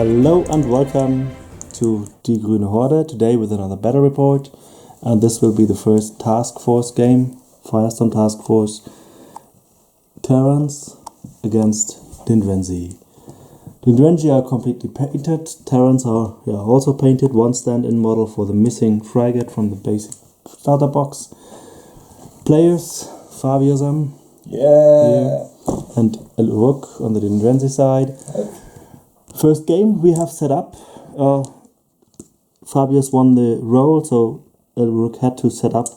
Hello and welcome to Die Grüne Horde, today with another battle report, and this will be the first task force game, Firestorm Taskforce, Terrans against Dindrenzi. Dindrenzi are completely painted, Terrans are also painted, one stand-in model for the missing frigate from the basic starter box. Players, Fabiusm, here, and ElUruk on the Dindrenzi side. First game we have set up. Fabius won the role, so ElUruk had to set up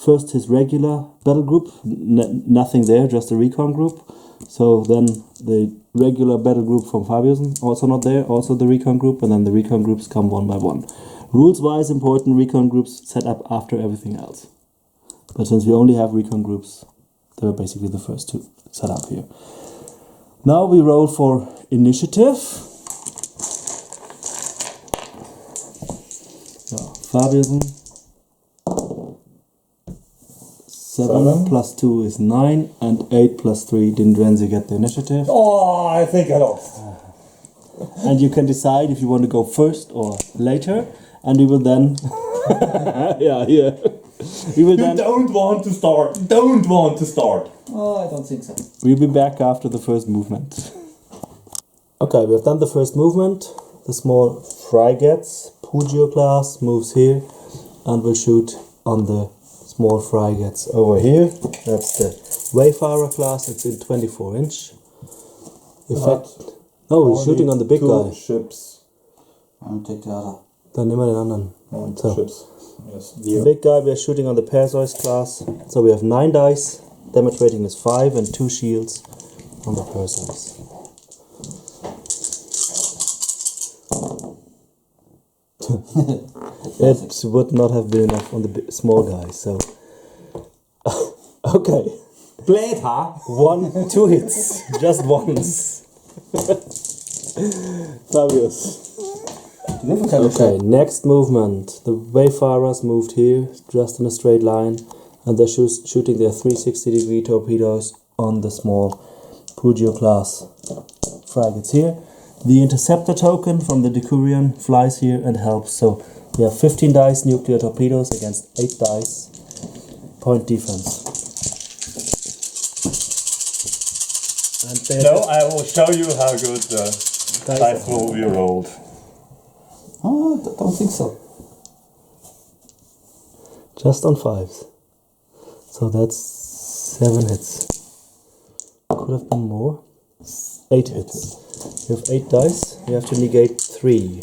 first his regular battle group, nothing there, just a recon group. So then the regular battle group from Fabiusm, also not there, also the recon group, and then the recon groups come one by one. Rules-wise important, recon groups set up after everything else. But since we only have recon groups, they were basically the first two set up here. Now we roll for initiative. Fabiusm, 7 plus 2 is 9, and 8 plus 3, Dindrenzi get the initiative. Oh, I think I lost. And you can decide if you want to go first or later, and we will then... We will then... Don't want to start. Don't want to start. Oh, I don't think so. We'll be back after the first movement. Okay, we have done the first movement. The small frigates, Pugio class, moves here and will shoot on the small frigates over here. That's the Wayfarer class, it's in 24 inch. Oh, he's shooting on the big guy. Ships. I'll take the other. Dann nehmen wir den anderen. So, Ships. Yes. the big guy we are shooting on the Perseus class. So we have 9 dice, damage rating is 5 and 2 shields on the Perseus. It would not have been enough on the small guy, so... Okay. Blade, huh? 2 hits. Just once. Fabius. Okay, next movement. The Wayfarers moved here, just in a straight line, and they're shooting their 360-degree torpedoes on the small Pugio class frigates here. The interceptor token from the Decurion flies here and helps, so we have 15 dice nuclear torpedoes against 8 dice point defense. And No, I will show you how good the dice will be rolled. Oh, I don't think so. Just on 5s. So that's 7 hits. Could have been more. 8 hits. You have 8 dice, you have to negate 3.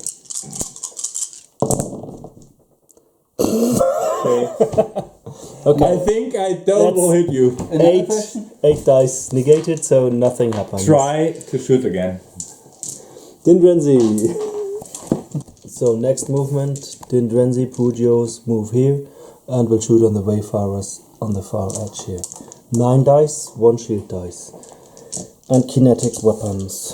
Okay. I think I will hit you. 8 dice negated, so nothing happens. Try to shoot again. Dindrenzi. So next movement, Dindrenzi Pugios move here and will shoot on the Wayfarers on the far edge here. 9 dice, 1 shield dice. And kinetic weapons.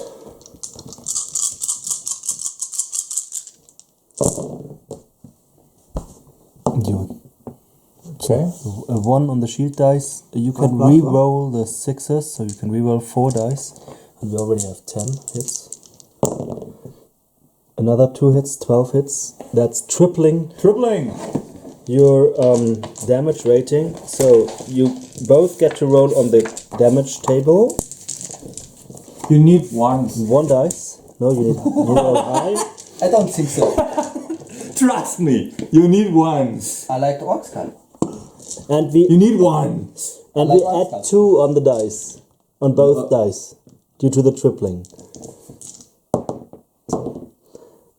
Okay. A 1 on the shield dice. You can re-roll the 6s, so you can re-roll 4 dice. And we already have 10 hits. Another 2 hits, 12 hits. That's tripling your damage rating. So you both get to roll on the damage table. You need ones. 1 dice. No, you roll high. I don't think so. Trust me, you need ones. I like the orc skull. And we You need ones. and we add 2 on the dice, on both dice, due to the tripling.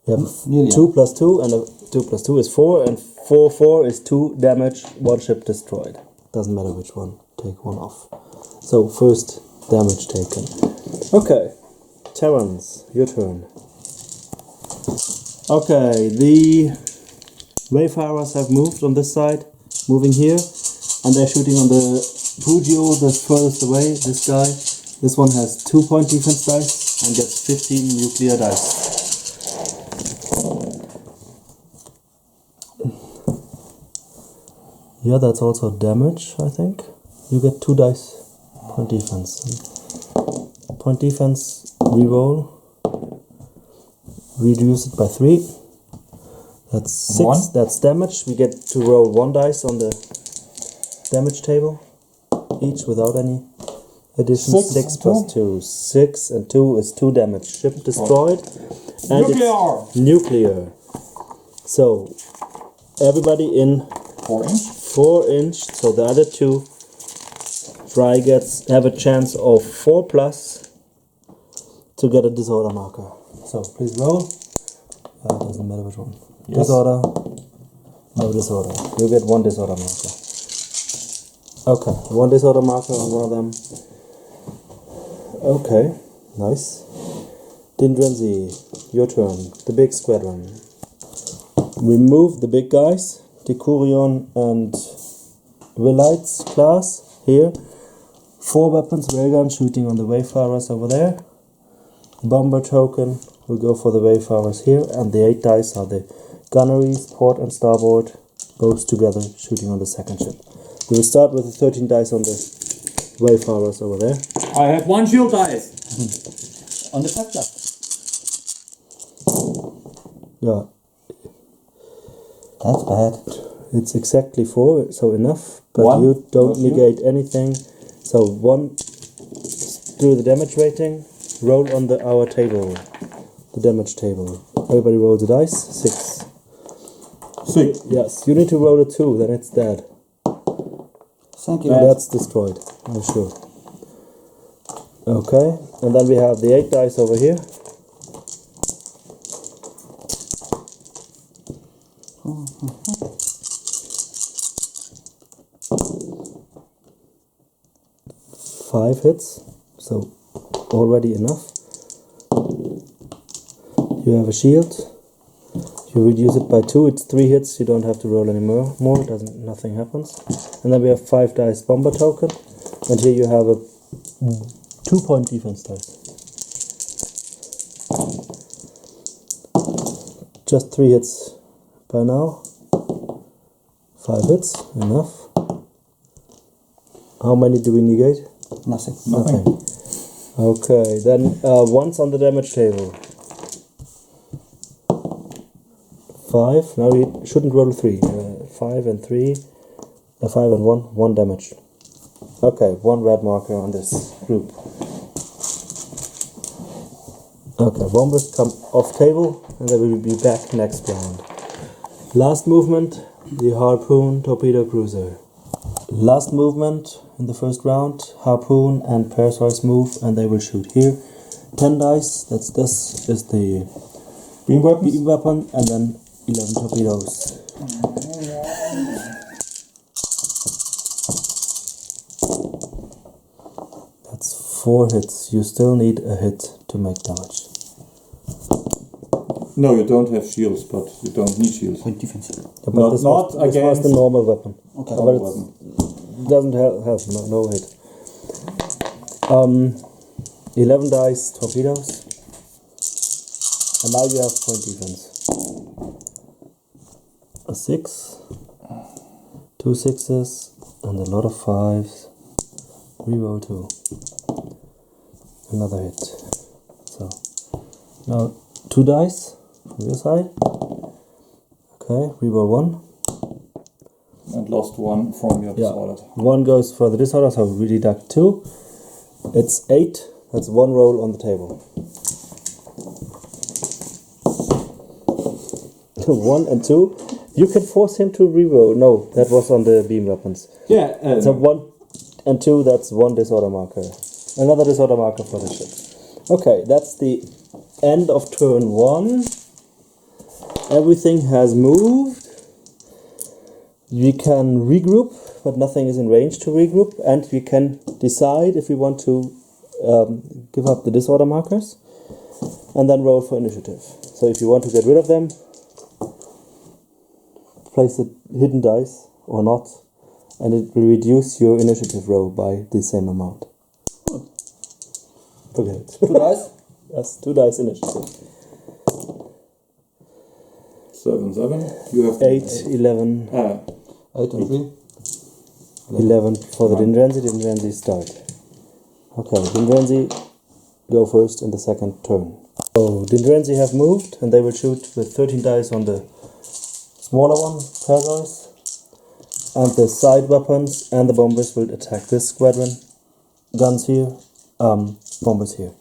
We have 2 plus 2, and 2 plus 2 is 4, and 4 is 2 damage, 1 ship destroyed. Doesn't matter which one, take 1 off. So first damage taken. Okay, Terrans, your turn. Okay, the Wayfarers have moved on this side, moving here, and they're shooting on the Pugio that's furthest away, this guy. This one has 2 point defense dice and gets 15 nuclear dice. Yeah, that's also damage, I think. You get 2 dice point defense. Point defense, reroll. Reduce it by 3. That's 6. One. That's damage. We get to roll 1 dice on the damage table, each without any addition. 6 6 and plus 2. 6 and 2 is 2 damage. Ship destroyed. And Nuclear! it's nuclear. So, everybody in 4 inch. 4 inch, so the other 2 frigates have a chance of 4 plus to get a disorder marker. So, please roll. It doesn't matter which one. Yes. Disorder. No disorder. You get 1 disorder marker. Okay, 1 disorder marker on one of them. Okay, nice. Dindrenzi, your turn. The big squadron. We move the big guys, Decurion and Willites class here. 4 weapons, railgun shooting on the Wayfarers over there. Bomber token, we go for the Wayfarers here, and the 8 dice are the gunneries, port and starboard, both together shooting on the second ship. We will start with the 13 dice on the Wayfarers over there. I have 1 shield dice. On the top left. Yeah, That's bad. it's exactly 4, so enough, but 1, you don't no shield. negate anything. So 1, do the damage rating, roll on our table, the damage table. Everybody roll the dice, 6. 6. Yes, you need to roll a 2, then it's dead. Thank you. That's destroyed, I'm sure. Okay, and then we have the 8 dice over here. Five hits, so already enough. You have a shield. You reduce it by 2. It's 3 hits. You don't have to roll any more. Nothing happens. And then we have 5 dice bomber token, and here you have a 2-point defense dice. Just 3 hits by now. 5 hits, enough. How many do we negate? Nothing. Nothing. Okay, then once on the damage table. 5. Now we shouldn't roll 3. 5 and 3. 5 and 1. 1 damage. Okay, 1 red marker on this group. Okay, bombers come off table, and they will be back next round. Last movement, the Harpoon Torpedo Cruiser. Last movement in the first round, Harpoon and Perseus move, and they will shoot here. 10 dice, this is the Beam weapons. beam weapon, and then 11 torpedoes. That's 4 hits. You still need a hit to make damage. No, you don't have shields, but you don't need shields. Point defense. Yeah, but Not- this not was against- the normal weapon. Okay. But it doesn't have no hit. 11 dice torpedoes. And now you have point defense. A 6, 2 6s, and a lot of 5s. Reroll 2. Another hit. So now 2 dice from your side. Okay, reroll 1. And lost 1 from your disordered. 1 goes for the disorder, so we deduct 2. It's 8. That's 1 roll on the table. 1 and 2. You can force him to reroll. No, that was on the beam weapons. Yeah, So 1 and 2, that's 1 disorder marker. Another disorder marker for the ship. Okay, that's the end of turn 1. Everything has moved. We can regroup, but nothing is in range to regroup, and we can decide if we want to give up the disorder markers and then roll for initiative. So if you want to get rid of them, place the hidden dice or not, and it will reduce your initiative roll by the same amount. Forget it. 2 dice. Yes, 2 dice initiative. 7, 7. You have 8, 11, 8 and 3. 11 for the Dindrenzi. Dindrenzi start. Okay, Dindrenzi, go first in the second turn. So Dindrenzi have moved and they will shoot with 13 dice on the smaller one, Torpedoes. And the side weapons and the bombers will attack this squadron. Guns here, bombers here.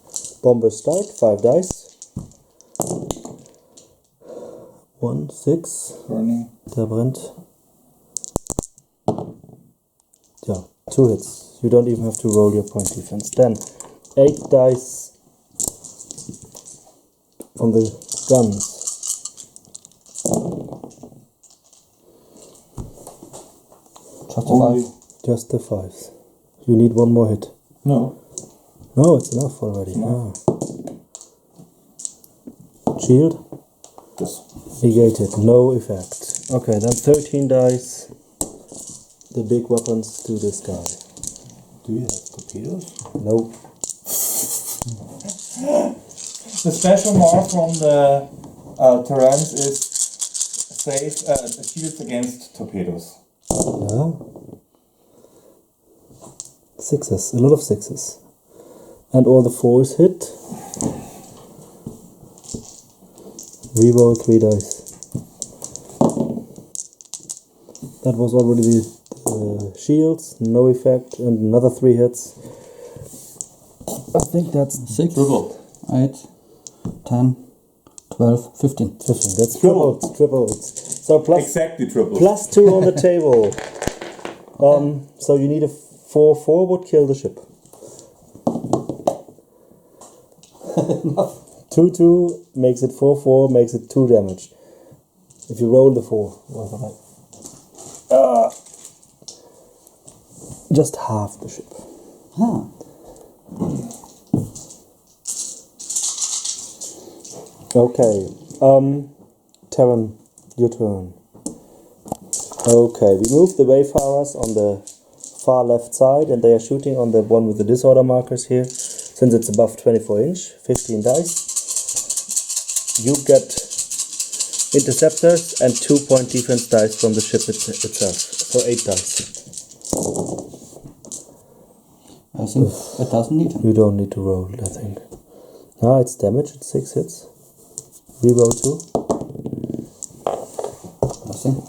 Bombers start, 5 dice. 1, 6. Burning. Der brennt. Yeah, 2 hits. You don't even have to roll your point defense. Then 8 dice on the guns. Just a 5. Just the 5s. You need 1 more hit. No. No, it's enough already. No. Shield? Yes. Negated. No effect. Okay, then 13 dice. The big weapons to this guy. Do you have torpedoes? Nope. The special mark from the Terran is safe shields against torpedoes. Yeah. 6s. A lot of 6s. And all the 4s hit. Reroll 3 dice. That was already the shields, no effect, and another 3 hits. I think that's 6, Triple. 8, 10, 12, 15. 15. That's tripled. Tripled. So Exactly triple. plus 2 on the table. So you need a 4/4 would kill the ship. 2/2 makes it 4/4, makes it 2 damage. If you roll the 4, just half the ship. Huh. Okay, Terran, your turn. Okay, we move the Wayfarers on the far left side and they are shooting on the one with the disorder markers here. Since it's above 24 inch, 15 dice. You get interceptors and 2 point defense dice from the ship itself. So 8 dice. I think it doesn't need him. You don't need to roll, I think. No, it's damage, it's 6 hits. Reroll 2. Nothing.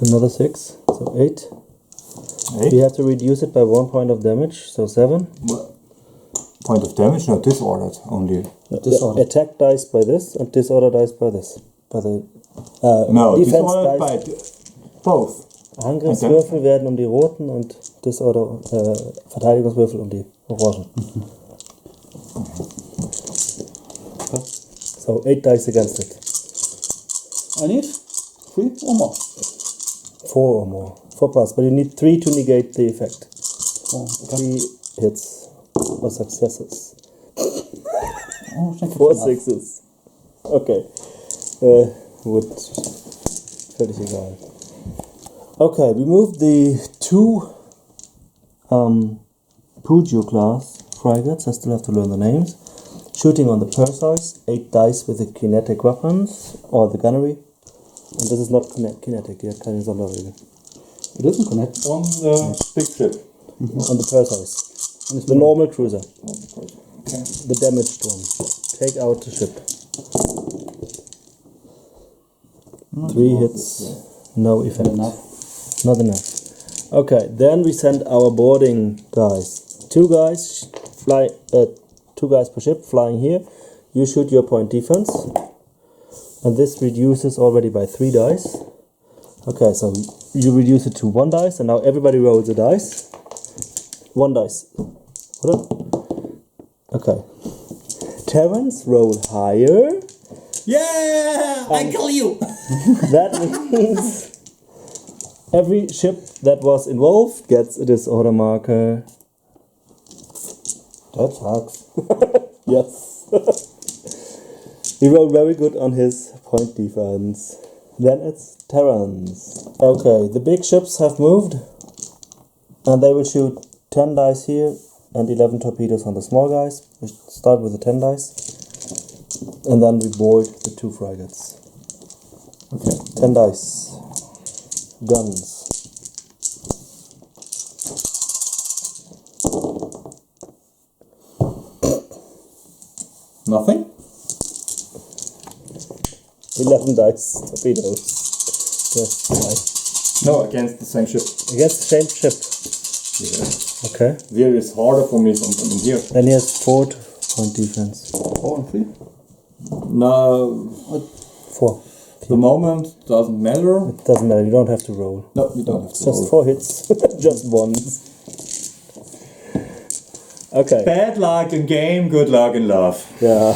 Another 6, so 8. 8. We have to reduce it by 1 point of damage, so 7. Point of damage, not disordered only. Disorder. Attack dice by this and disorder dice by this. By the No, Defense disordered dice. by both. Angriffswürfel werden um die roten und Disorder Verteidigungswürfel um die orangen. So 8 dice against it. I need 3 or more. 4 or more. 4 plus, but you need 3 to negate the effect. 4. Okay. 3 hits or successes. Oh, thank you. 4 sixes. Okay. Would völlig egal. Okay, we moved the 2 Pujo class frigates. I still have to learn the names. Shooting on the Perseus, 8 dice with the kinetic weapons or the gunnery. And this is not kinetic, yeah, keine Sonderregel. It isn't connected. On the big ship. On the Perseus. The normal cruiser. Okay. The damaged one. Take out the ship. 3 hits, no effect. Enough. Not enough. Okay, then we send our boarding guys. 2 guys fly. 2 guys per ship flying here. You shoot your point defense, and this reduces already by 3 dice. Okay, so you reduce it to 1 dice, and now everybody rolls a dice. 1 dice. Hold on. Okay. Terrans roll higher. Yeah! I kill you! That means every ship that was involved gets a disorder marker. That sucks. Yes. He rolled very good on his point defense. Then it's Terrans. Okay, the big ships have moved. And they will shoot 10 dice here and 11 torpedoes on the small guys. We start with the 10 dice. And then we board the 2 frigates. Okay. 10 dice. Guns. Nothing? 11 dice torpedoes. Just No, against the same ship. against the same ship. Yeah. Okay. There is harder for me than here. Then he has 4-point defense. 4 and 3. No, 4. the moment doesn't matter. It doesn't matter. You don't have to roll. No, you don't have to Just roll. 4 hits. Just ones. Okay. Bad luck in game, good luck in love. Yeah,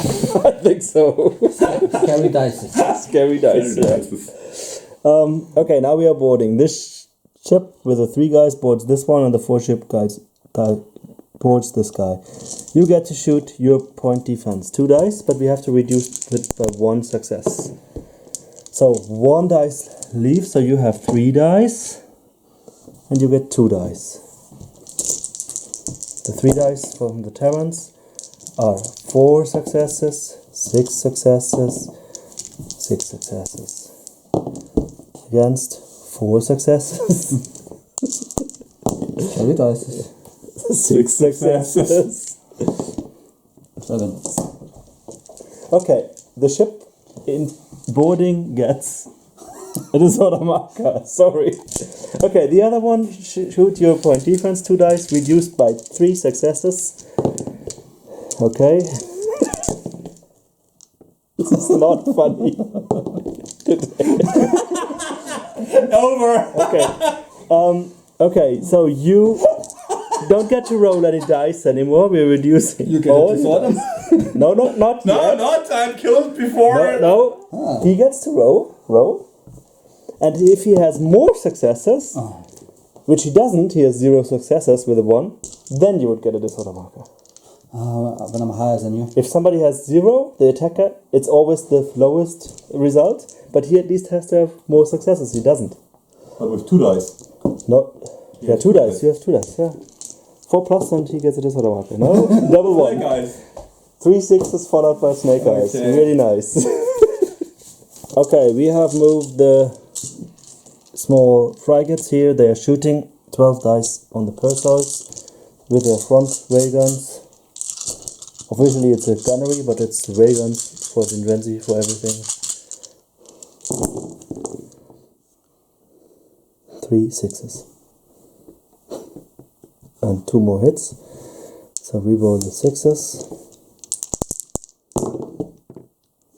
I think so. Scary dice. Scary dice. Yeah. Okay, now we are boarding. This ship with the 3 guys boards this one, and the 4 ship guy boards this guy. You get to shoot your point defense. 2 dice, but we have to reduce it by 1 success. So 1 dice leaves, so you have 3 dice, and you get 2 dice. The 3 dice from the Terrans are 4 successes, 6 successes, 6 successes. Against 4 successes, Scary dice. 6 successes. 7. Okay, the ship in boarding gets a disorder marker. Sorry. Okay, the other one, shoot your point defense, 2 dice, reduced by 3 successes. Okay. This is not funny. Over! Okay. Okay, so you don't get to roll any dice anymore. We're reducing. You get all a disorder? No, not No, yet. not I'm killed before. No. He gets to roll. And if he has more successes, which he doesn't, he has 0 successes with a 1, then you would get a disorder marker. When I'm higher than you. If somebody has 0, the attacker, it's always the lowest result, but he at least has to have more successes. He doesn't. But with 2 dice. No. Yeah, 2 dice. You have 2 dice, yeah. 4 plus and he gets a disorder marker. No? Double 1. Hey guys. 3 sixes followed by snake eyes. Okay. Really nice. Okay, we have moved the small frigates here. They are shooting 12 dice on the Perseus with their front ray guns. Officially it's a gunnery, but it's the ray guns for Dindrenzi, for everything. 3 sixes. And 2 more hits. So we roll the 6s.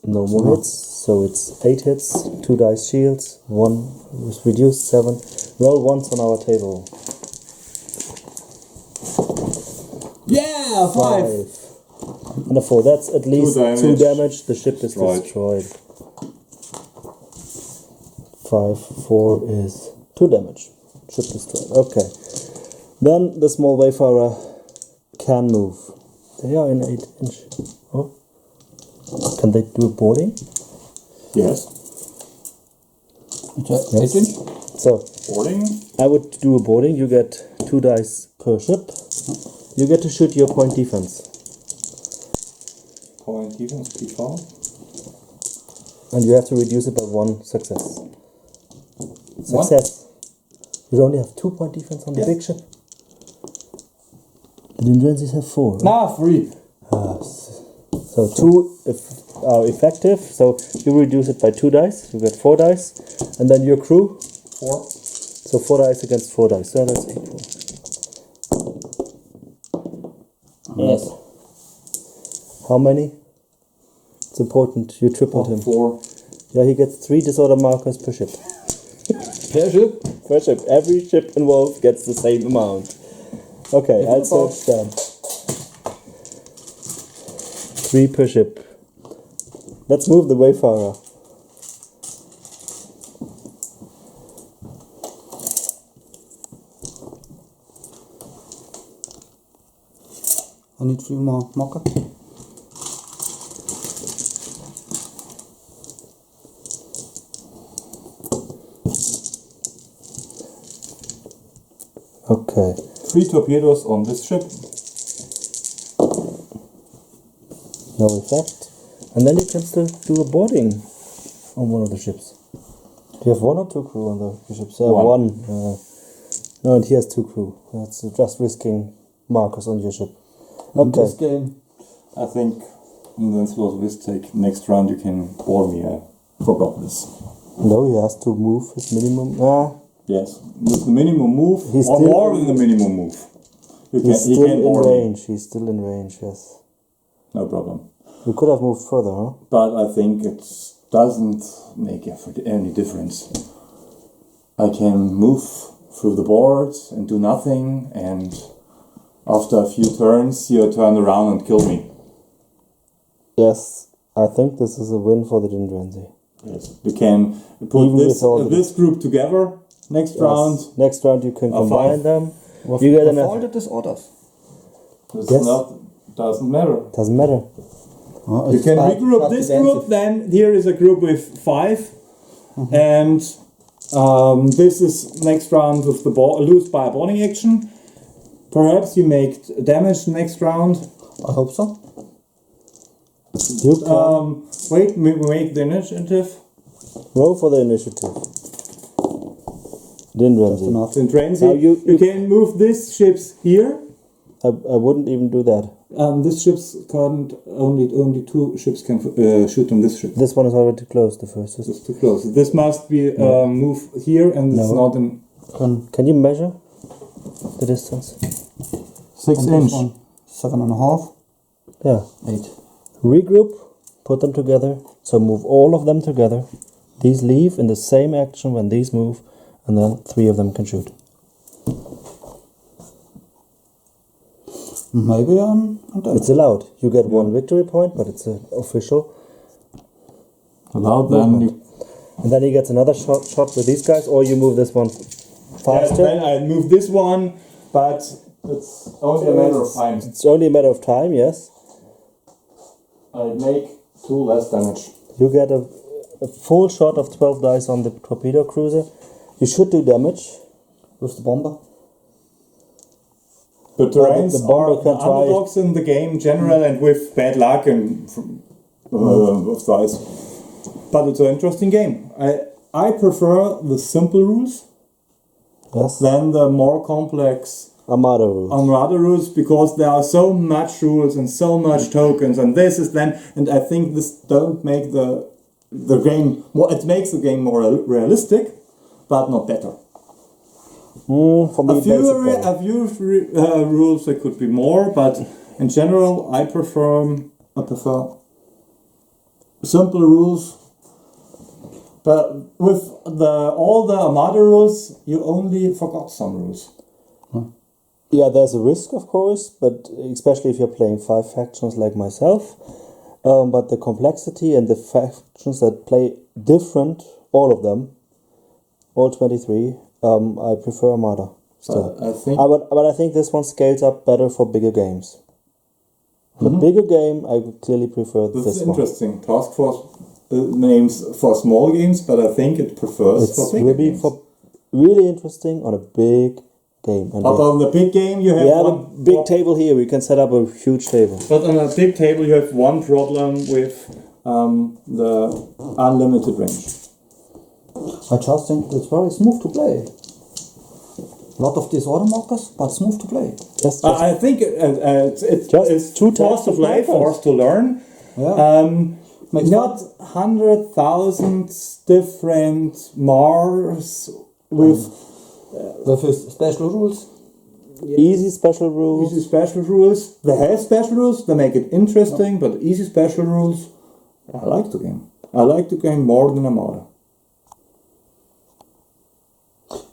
No more hits, so it's 8 hits, 2 dice shields, 1 was reduced, 7. Roll once on our table. Yeah, 5. 5. And a 4. That's at least 2 damage. The ship is Right. destroyed. 5, 4 is 2 damage. Ship destroyed. Okay. Then the small wayfarer can move. They are in 8 inch. Oh. Can they do a boarding? Yes. Yes. 8 inch. So Boarding. I would do a boarding. You get 2 dice per ship. You get to shoot your point defense. Point defense, P4. And you have to reduce it by 1 success. Success. You only have 2 point defense on the big ship. The Dindrenzis have 4. Right? Nah, 3. So 2 are effective. So you reduce it by 2 dice. You get 4 dice. And then your crew. 4. So 4 dice against 4 dice. So that's equal. Yes. How many? It's important. You tripled him. 4. Yeah, he gets 3 disorder markers per ship. Per ship. Per ship. Every ship involved gets the same amount. Okay, I'll search that. 3 per ship. Let's move the Wayfarer. I need 3 more marker. Okay. 3 torpedoes on this ship. No effect. And then you can still do a boarding on one of the ships. Do you have 1 or 2 crew on the ships? 1. No, and he has 2 crew. That's just risking markers on your ship. In Okay. this game. I think this was a mistake. Next round you can board me. forgot this. No, he has to move his minimum. Yes, with the minimum move, He's or still more in- than the minimum move. He's he still can in bore me. range. He's still in range, yes. No problem. We could have moved further, huh? But I think it doesn't make any difference. I can move through the board and do nothing, and after a few turns, you turn around and kill me. Yes, I think this is a win for the Dindrenzi. Yes, we can put Even with all the- this group together next round. Next round you can Or combine five. them. With You get with enough. all the disorders. It's Yes. doesn't matter. Doesn't matter. You can regroup this group, then here is a group with 5, and this is next round with the lose by a bonding action. Perhaps you make damage next round. I hope so. You can Wait, we make the initiative. roll for the initiative. Dindrenzi. Enough. Dindrenzi. Now you- can move these ships here. I wouldn't even do that. This ships can't only 2 ships can shoot on this ship. This one is already closed, the first is. It's too close. This must be move here, and it's No. not in Can you measure the distance? 6 And inch. this one, 7.5. Yeah. 8. Regroup, put them together. So move all of them together. These leave in the same action when these move, and then 3 of them can shoot. Maybe I'm done. It's allowed. You get 1 victory point, but it's official. Allowed, then you. And then he gets another shot with these guys, or you move this one faster. Then I move this one, but it's only a matter of time. It's only a matter of time, yes. I make 2 less damage. You get a full shot of 12 dice on the torpedo cruiser. You should do damage. With the bomber. The Terrans the bomber are can the try- underdogs in the game in general, and with bad luck and with dice. But it's an interesting game. I prefer the simple rules Yes. than the more complex Armada rules. Armada rules, because there are so much rules and so much tokens, and this is then, and I think this don't make the game more. It makes the game more realistic, but not better. For me, A few, basic better. rules there could be more, but in general, I prefer simple rules. But with all the Armada rules, you only forgot some rules. Yeah, there's a risk, of course, but especially if you're playing 5 factions like myself. But the complexity and the factions that play different, all of them, all 23, I prefer Armada. Still. I think But I think this one scales up better for bigger games. The bigger game, I would clearly prefer this this is one. interesting. Taskforce names for small games, but I think it prefers It's for bigger really games. really interesting on a big game. And But on the big game, you have we have a one big table here. We can set up a huge table. But on a big table, you have one problem with the unlimited range. I just think it's very smooth to play. Lot of disorder markers, but smooth to play. Just I think it's Just 2 forced types to of play, markers. forced to learn. Yeah. Makes Not 100,000 different Mars with With his special rules. easy special rules. easy special rules. They have special rules, they make it interesting, but easy special rules. I like the game. I like the game more than Armada.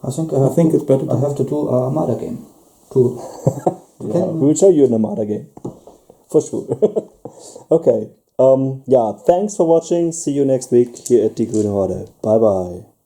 I think I think it's better. I have to do a Armada game. To Yeah, we'll show you an Armada game. For sure. Okay. Yeah, thanks for watching. See you next week here at die Grüne Horde. Bye bye.